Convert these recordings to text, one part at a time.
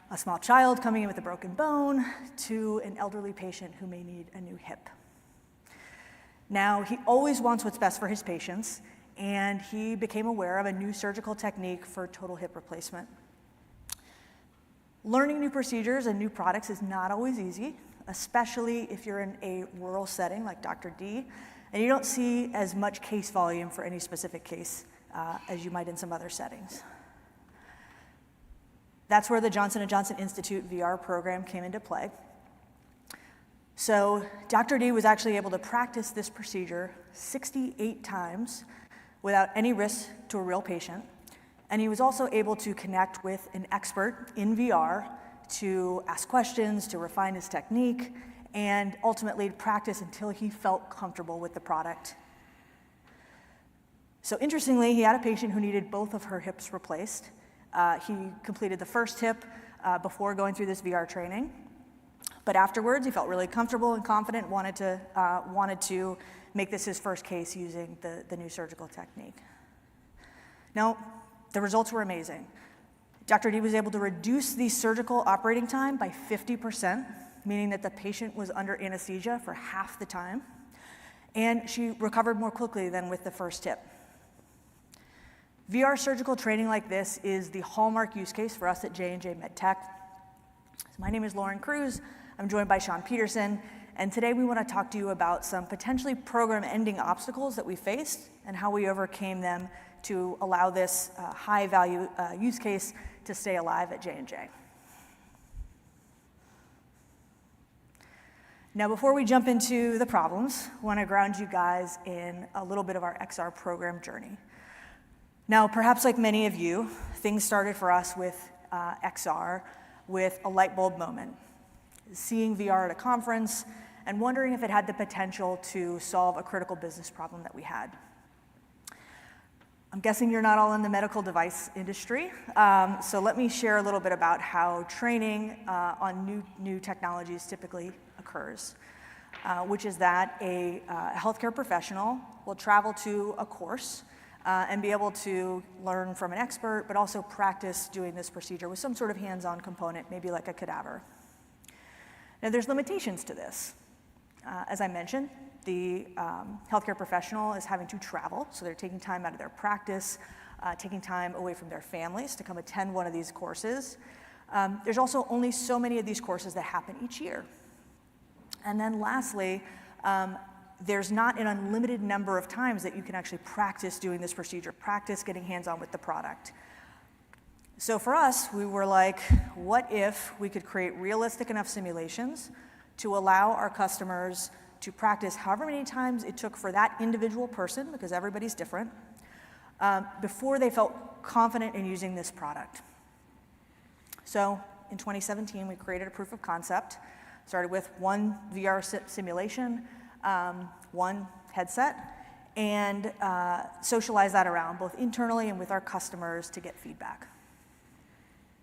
a small child coming in with a broken bone to an elderly patient who may need a new hip. Now, he always wants what's best for his patients, and he became aware of a new surgical technique for total hip replacement. Learning new procedures and new products is not always easy, especially if you're in a rural setting like Dr. D, and you don't see as much case volume for any specific case as you might in some other settings. That's where the Johnson Johnson Institute VR program came into play. So Dr. D was actually able to practice this procedure 68 times without any risk to a real patient. And he was also able to connect with an expert in VR to ask questions, to refine his technique, and ultimately practice until he felt comfortable with the product. So interestingly, he had a patient who needed both of her hips replaced. He completed the first hip before going through this VR training. But afterwards, he felt really comfortable and confident, wanted to make this his first case using the new surgical technique. Now, the results were amazing. Dr. D was able to reduce the surgical operating time by 50%, meaning that the patient was under anesthesia for half the time, and she recovered more quickly than with the first hip. VR surgical training like this is the hallmark use case for us at J&J MedTech. So my name is Cruz. I'm joined by Peterson, and today we want to talk to you about some potentially program-ending obstacles that we faced and how we overcame them to allow this high-value use case to stay alive at J&J. Now, before we jump into the problems, I want to ground you guys in a little bit of our XR program journey. Now, perhaps like many of you, things started for us with XR with a light bulb moment, seeing VR at a conference and wondering if it had the potential to solve a critical business problem that we had. I'm guessing you're not all in the medical device industry, so let me share a little bit about how training on new technologies typically occurs, which is that a healthcare professional will travel to a course and be able to learn from an expert, but also practice doing this procedure with some sort of hands-on component, maybe like a cadaver. Now, there's limitations to this. As I mentioned, the healthcare professional is having to travel, so they're taking time out of their practice, taking time away from their families to come attend one of these courses. There's also only so many of these courses that happen each year. And then lastly, there's not an unlimited number of times that you can actually practice doing this procedure, practice getting hands-on with the product. So for us, we were like, what if we could create realistic enough simulations to allow our customers to practice however many times it took for that individual person, because everybody's different, before they felt confident in using this product. So in 2017, we created a proof of concept, started with one VR simulation, one headset, and socialize that around both internally and with our customers to get feedback.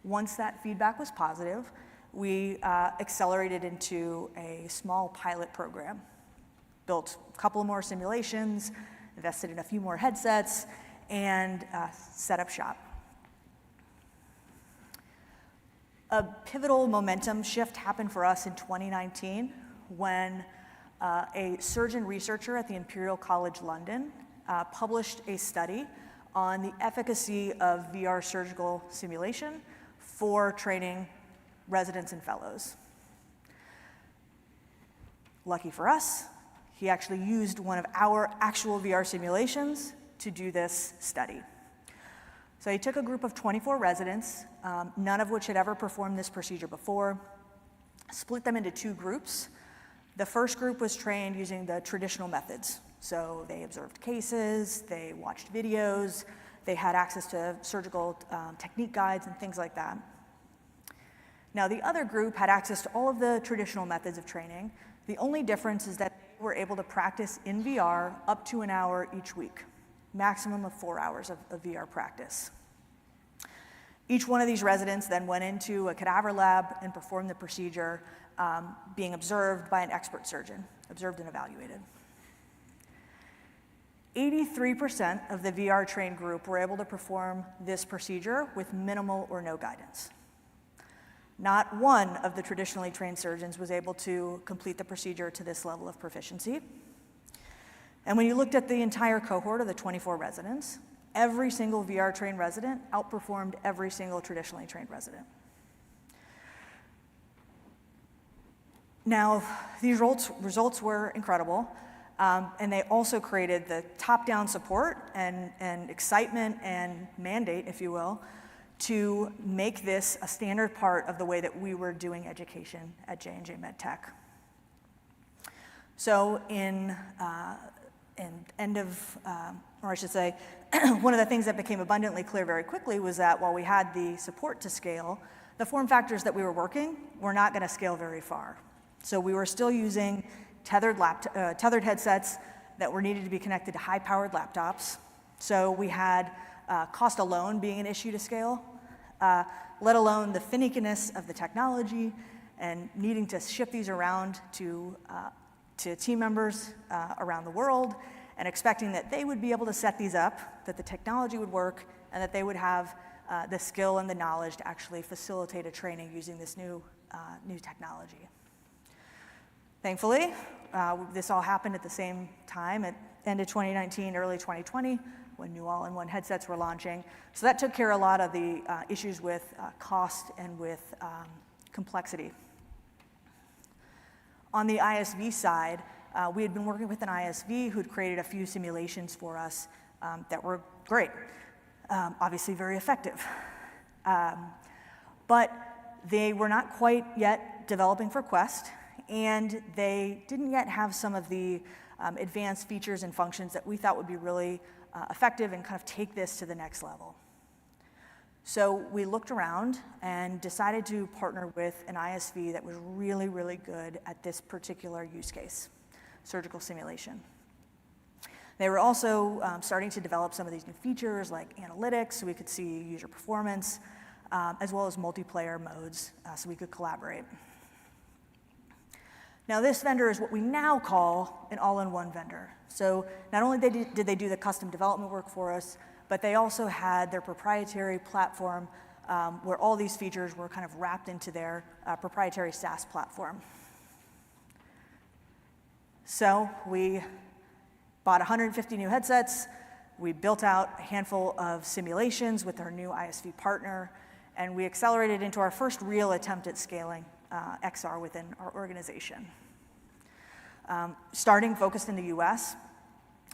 Once that feedback was positive, we accelerated into a small pilot program, built a couple more simulations, invested in a few more headsets, and set up shop. A pivotal momentum shift happened for us in 2019 when a surgeon researcher at the Imperial College London published a study on the efficacy of VR surgical simulation for training residents and fellows. Lucky for us, he actually used one of our actual VR simulations to do this study. So he took a group of 24 residents, none of which had ever performed this procedure before, split them into two groups. The first group was trained using the traditional methods. So they observed cases, they watched videos, they had access to surgical technique guides and things like that. Now, the other group had access to all of the traditional methods of training. The only difference is that they were able to practice in VR up to an hour each week, maximum of 4 hours of VR practice. Each one of these residents then went into a cadaver lab and performed the procedure, being observed by an expert surgeon, observed and evaluated. 83% of the VR trained group were able to perform this procedure with minimal or no guidance. Not one of the traditionally trained surgeons was able to complete the procedure to this level of proficiency. And when you looked at the entire cohort of the 24 residents, every single VR trained resident outperformed every single traditionally trained resident. Now, these results were incredible, and they also created the top-down support and excitement and mandate, if you will, to make this a standard part of the way that we were doing education at J&J MedTech. So one of the things that became abundantly clear very quickly was that while we had the support to scale, the form factors that we were working were not going to scale very far. So we were still using tethered headsets that were needed to be connected to high-powered laptops. So we had cost alone being an issue to scale, let alone the finickiness of the technology and needing to ship these around to team members around the world and expecting that they would be able to set these up, that the technology would work, and that they would have the skill and the knowledge to actually facilitate a training using this new technology. Thankfully, this all happened at the same time at end of 2019, early 2020, when new all-in-one headsets were launching. So that took care of a lot of the issues with cost and with complexity. On the ISV side, we had been working with an ISV who'd created a few simulations for us that were great, obviously very effective. But they were not quite yet developing for Quest, and they didn't yet have some of the advanced features and functions that we thought would be really effective and kind of take this to the next level. So we looked around and decided to partner with an ISV that was really, really good at this particular use case, surgical simulation. They were also starting to develop some of these new features like analytics, so we could see user performance, as well as multiplayer modes, so we could collaborate. Now, this vendor is what we now call an all-in-one vendor. So not only did they do the custom development work for us, but they also had their proprietary platform where all these features were kind of wrapped into their proprietary SaaS platform. So we bought 150 new headsets, we built out a handful of simulations with our new ISV partner, and we accelerated into our first real attempt at scaling XR within our organization. Starting focused in the US,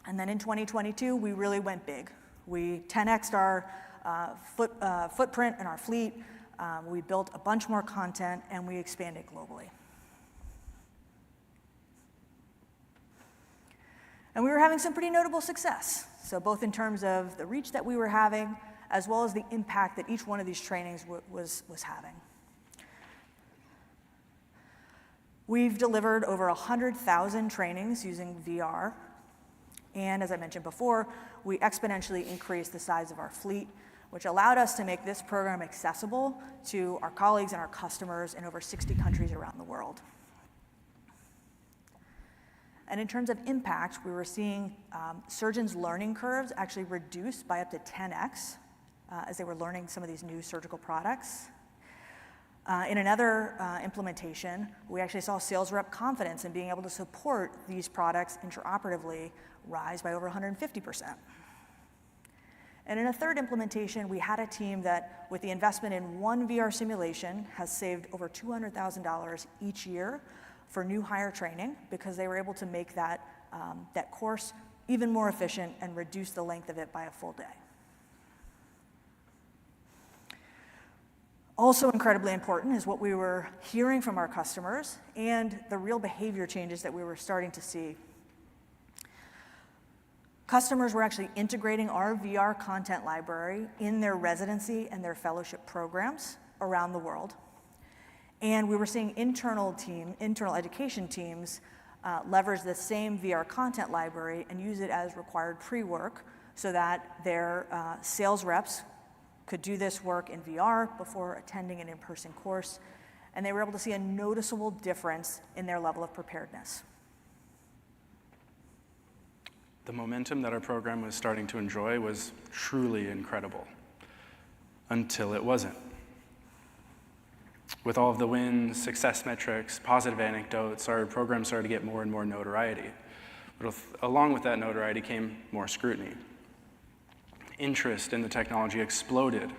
and then in 2022, we really went big. We 10x'd our footprint and our fleet, we built a bunch more content, and we expanded globally. And we were having some pretty notable success. So both in terms of the reach that we were having, as well as the impact that each one of these trainings was having. We've delivered over 100,000 trainings using VR. And as I mentioned before, we exponentially increased the size of our fleet, which allowed us to make this program accessible to our colleagues and our customers in over 60 countries around the world. And in terms of impact, we were seeing surgeons' learning curves actually reduced by up to 10x as they were learning some of these new surgical products. In another implementation, we actually saw sales rep confidence in being able to support these products intraoperatively rise by over 150%. And in a third implementation, we had a team that, with the investment in one VR simulation, has saved over $200,000 each year for new hire training because they were able to make that course even more efficient and reduce the length of it by a full day. Also incredibly important is what we were hearing from our customers and the real behavior changes that we were starting to see. Customers were actually integrating our VR content library in their residency and their fellowship programs around the world. And we were seeing internal education teams leverage the same VR content library and use it as required pre-work so that their sales reps could do this work in VR before attending an in-person course, and they were able to see a noticeable difference in their level of preparedness. The momentum that our program was starting to enjoy was truly incredible, until it wasn't. With all of the wins, success metrics, positive anecdotes, our program started to get more and more notoriety. But along with that notoriety came more scrutiny. Interest in the technology exploded,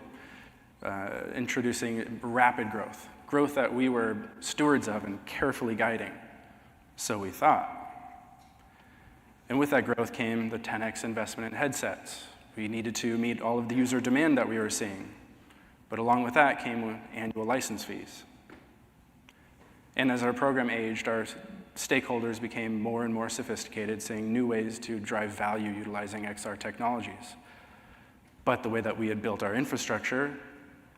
introducing rapid growth that we were stewards of and carefully guiding, so we thought. And with that growth came the 10x investment in headsets. We needed to meet all of the user demand that we were seeing. But along with that came annual license fees. And as our program aged, our stakeholders became more and more sophisticated, seeing new ways to drive value utilizing XR technologies. But the way that we had built our infrastructure,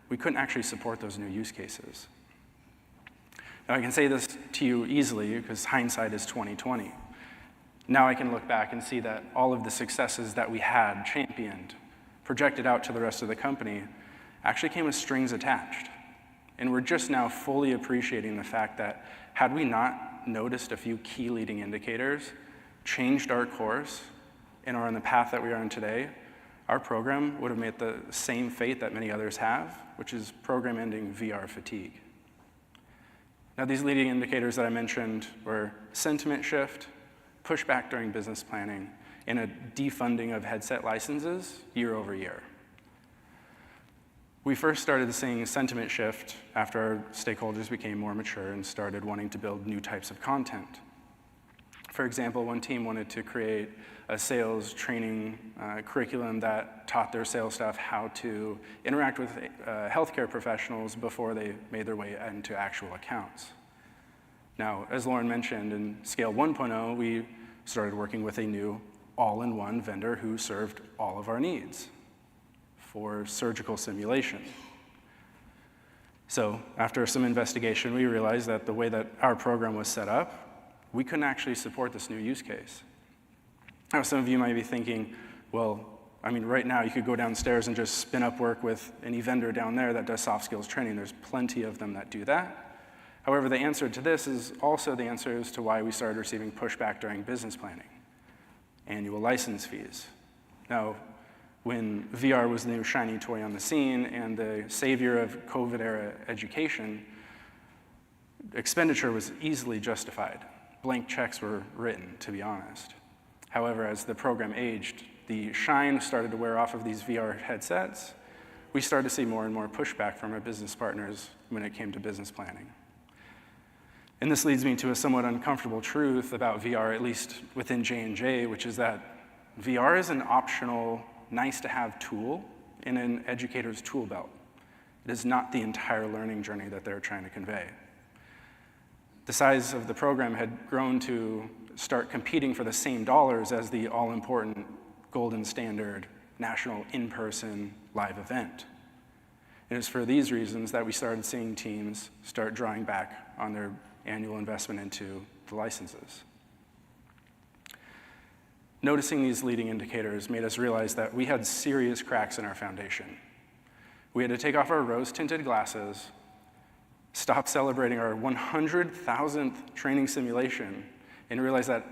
we couldn't actually support those new use cases. Now I can say this to you easily because hindsight is 20/20. Now I can look back and see that all of the successes that we had championed, projected out to the rest of the company, actually came with strings attached. And we're just now fully appreciating the fact that had we not noticed a few key leading indicators, changed our course, and are on the path that we are on today, our program would have made the same fate that many others have, which is program-ending VR fatigue. Now, these leading indicators that I mentioned were sentiment shift, pushback during business planning, and a defunding of headset licenses year over year. We first started seeing sentiment shift after our stakeholders became more mature and started wanting to build new types of content. For example, one team wanted to create a sales training curriculum that taught their sales staff how to interact with healthcare professionals before they made their way into actual accounts. Now, as Lauren mentioned, in Scale 1.0, we started working with a new all-in-one vendor who served all of our needs for surgical simulation. So after some investigation, we realized that the way that our program was set up, we couldn't actually support this new use case. Now, some of you might be thinking, well, I mean, right now you could go downstairs and just spin up work with any vendor down there that does soft skills training. There's plenty of them that do that. However, the answer to this is also the answer as to why we started receiving pushback during business planning. Annual license fees. Now, when VR was the new shiny toy on the scene and the savior of COVID-era education, expenditure was easily justified. Blank checks were written, to be honest. However, as the program aged, the shine started to wear off of these VR headsets. We started to see more and more pushback from our business partners when it came to business planning. And this leads me to a somewhat uncomfortable truth about VR, at least within J&J, which is that VR is an optional, nice-to-have tool in an educator's tool belt. It is not the entire learning journey that they're trying to convey. The size of the program had grown to start competing for the same dollars as the all-important golden standard national in-person live event. It is for these reasons that we started seeing teams start drawing back on their annual investment into the licenses. Noticing these leading indicators made us realize that we had serious cracks in our foundation. We had to take off our rose-tinted glasses, stop celebrating our 100,000th training simulation, and realize that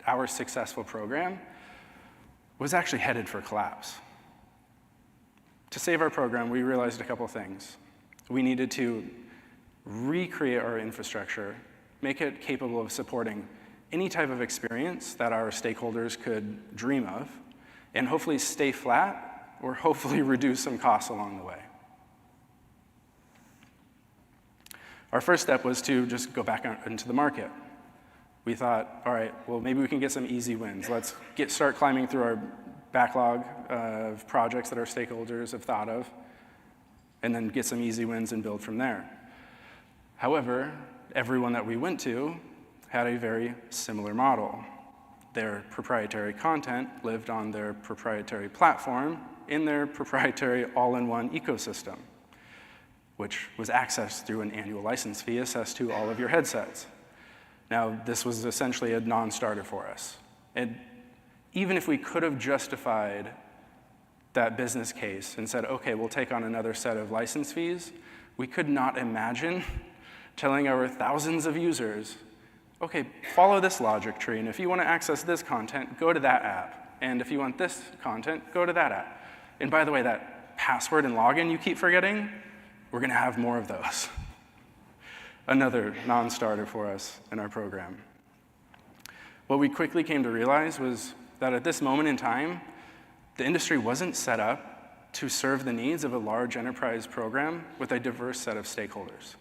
our successful program was actually headed for collapse. To save our program, we realized a couple things. We needed to recreate our infrastructure, make it capable of supporting any type of experience that our stakeholders could dream of, and hopefully stay flat or hopefully reduce some costs along the way. Our first step was to just go back out into the market. We thought, all right, well, maybe we can get some easy wins. Let's start climbing through our backlog of projects that our stakeholders have thought of, and then get some easy wins and build from there. However, everyone that we went to had a very similar model. Their proprietary content lived on their proprietary platform in their proprietary all-in-one ecosystem, which was accessed through an annual license fee assessed to all of your headsets. Now, this was essentially a non-starter for us. And even if we could have justified that business case and said, okay, we'll take on another set of license fees, we could not imagine telling our thousands of users, okay, follow this logic tree, and if you want to access this content, go to that app. And if you want this content, go to that app. And by the way, that password and login you keep forgetting, we're going to have more of those. another non-starter for us in our program. What we quickly came to realize was that at this moment in time, the industry wasn't set up to serve the needs of a large enterprise program with a diverse set of stakeholders.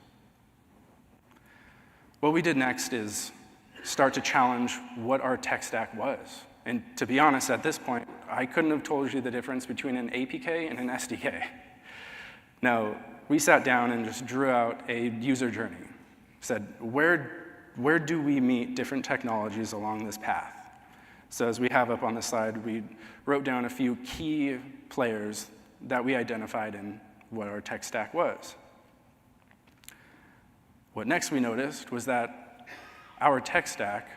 What we did next is start to challenge what our tech stack was. And to be honest, at this point, I couldn't have told you the difference between an APK and an SDK. Now, we sat down and just drew out a user journey. Said, where do we meet different technologies along this path? So as we have up on the slide, we wrote down a few key players that we identified in what our tech stack was. What next we noticed was that our tech stack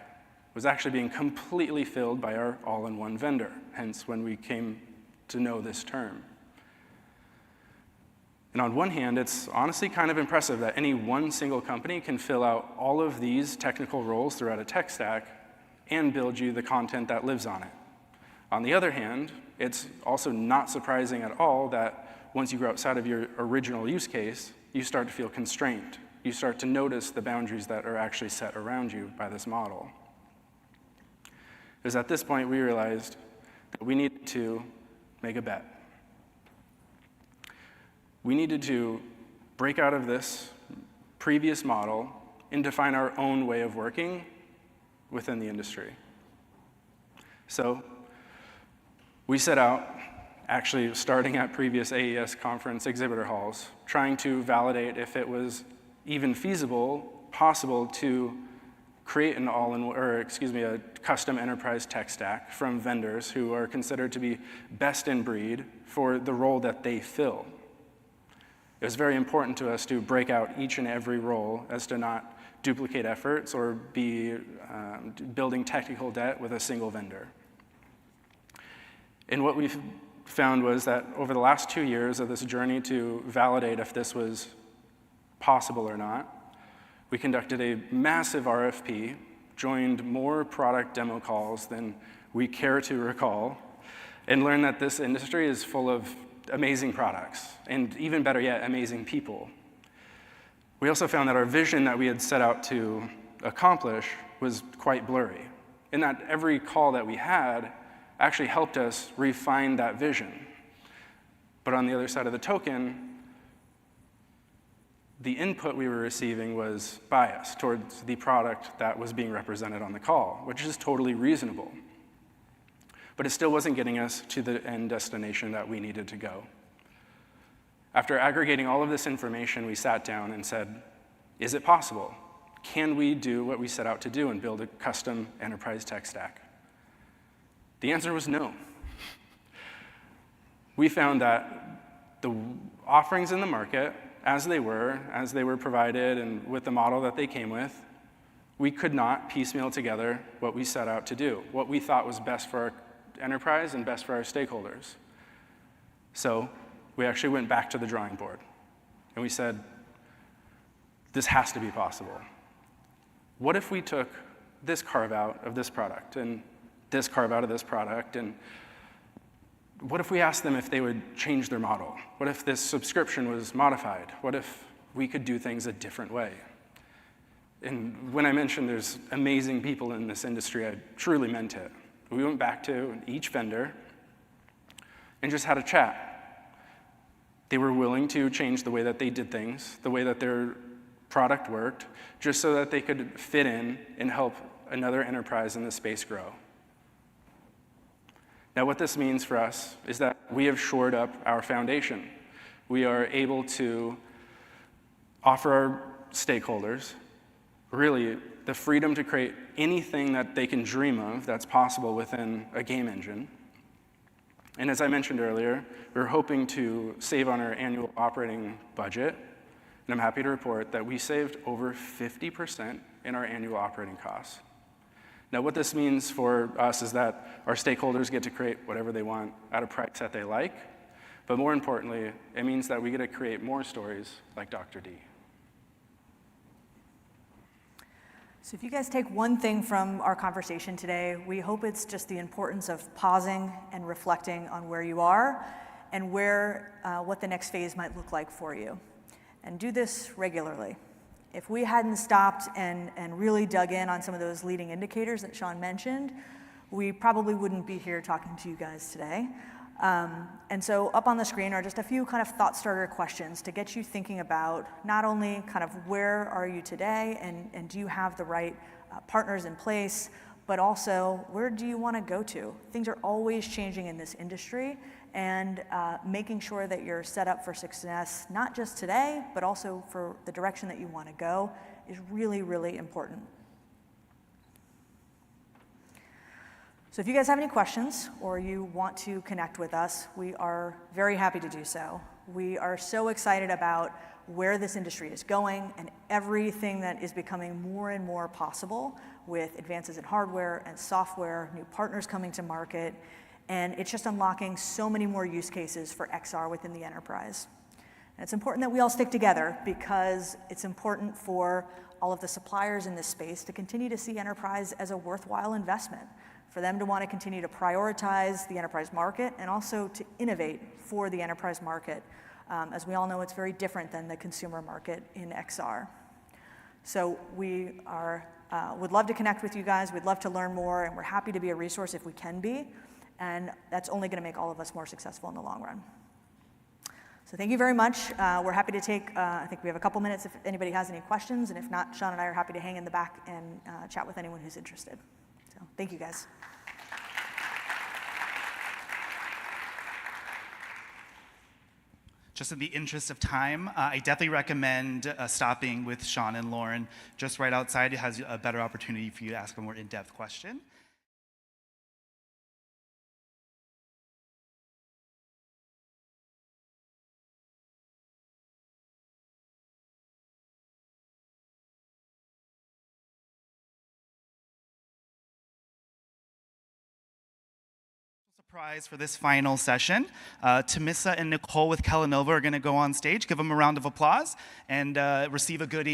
was actually being completely filled by our all-in-one vendor, hence when we came to know this term. And on one hand, it's honestly kind of impressive that any one single company can fill out all of these technical roles throughout a tech stack and build you the content that lives on it. On the other hand, it's also not surprising at all that once you go outside of your original use case, you start to feel constrained. You start to notice the boundaries that are actually set around you by this model. It was at this point we realized that we needed to make a bet. We needed to break out of this previous model and define our own way of working within the industry. So we set out, actually starting at previous AES conference exhibitor halls, trying to validate if it was even feasible, possible to create a custom enterprise tech stack from vendors who are considered to be best in breed for the role that they fill. It was very important to us to break out each and every role as to not duplicate efforts or be building technical debt with a single vendor. And what we found was that over the last 2 years of this journey to validate if this was possible or not, we conducted a massive RFP, joined more product demo calls than we care to recall, and learned that this industry is full of amazing products, and even better yet, amazing people. We also found that our vision that we had set out to accomplish was quite blurry, in that every call that we had actually helped us refine that vision. But on the other side of the token, the input we were receiving was biased towards the product that was being represented on the call, which is totally reasonable. But it still wasn't getting us to the end destination that we needed to go. After aggregating all of this information, we sat down and said, is it possible? Can we do what we set out to do and build a custom enterprise tech stack? The answer was no. We found that the offerings in the market, as they were provided and with the model that they came with, we could not piecemeal together what we set out to do, what we thought was best for our enterprise and best for our stakeholders. So we actually went back to the drawing board and we said, this has to be possible. What if we took this carve out of this product and this carve out of this product, and what if we asked them if they would change their model? What if this subscription was modified? What if we could do things a different way? And when I mentioned there's amazing people in this industry, I truly meant it. We went back to each vendor and just had a chat. They were willing to change the way that they did things, the way that their product worked, just so that they could fit in and help another enterprise in this space grow. Now, what this means for us is that we have shored up our foundation. We are able to offer our stakeholders really the freedom to create anything that they can dream of that's possible within a game engine. And as I mentioned earlier, we're hoping to save on our annual operating budget, and I'm happy to report that we saved over 50% in our annual operating costs. Now, what this means for us is that our stakeholders get to create whatever they want at a price that they like, but more importantly, it means that we get to create more stories like Dr. D. So if you guys take one thing from our conversation today, we hope it's just the importance of pausing and reflecting on where you are and what the next phase might look like for you. And do this regularly. If we hadn't stopped and really dug in on some of those leading indicators that Sean mentioned, we probably wouldn't be here talking to you guys today. And so up on the screen are just a few kind of thought starter questions to get you thinking about not only kind of where are you today and do you have the right partners in place, but also where do you want to go to? Things are always changing in this industry, and making sure that you're set up for success, not just today, but also for the direction that you want to go is really, really important. So if you guys have any questions or you want to connect with us, we are very happy to do so. We are so excited about where this industry is going and everything that is becoming more and more possible with advances in hardware and software, new partners coming to market, and it's just unlocking so many more use cases for XR within the enterprise. And it's important that we all stick together because it's important for all of the suppliers in this space to continue to see enterprise as a worthwhile investment, for them to want to continue to prioritize the enterprise market and also to innovate for the enterprise market. As we all know, it's very different than the consumer market in XR. So we would love to connect with you guys. We'd love to learn more, and we're happy to be a resource if we can be. And that's only going to make all of us more successful in the long run. So thank you very much. We're happy to take, I think we have a couple minutes if anybody has any questions, and if not, Sean and I are happy to hang in the back and chat with anyone who's interested. So thank you guys. Just in the interest of time, I definitely recommend stopping with Sean and Lauren just right outside. It has a better opportunity for you to ask a more in-depth question. Surprise for this final session. Tamissa and Nicole with Kellanova are going to go on stage. Give them a round of applause and receive a goodie.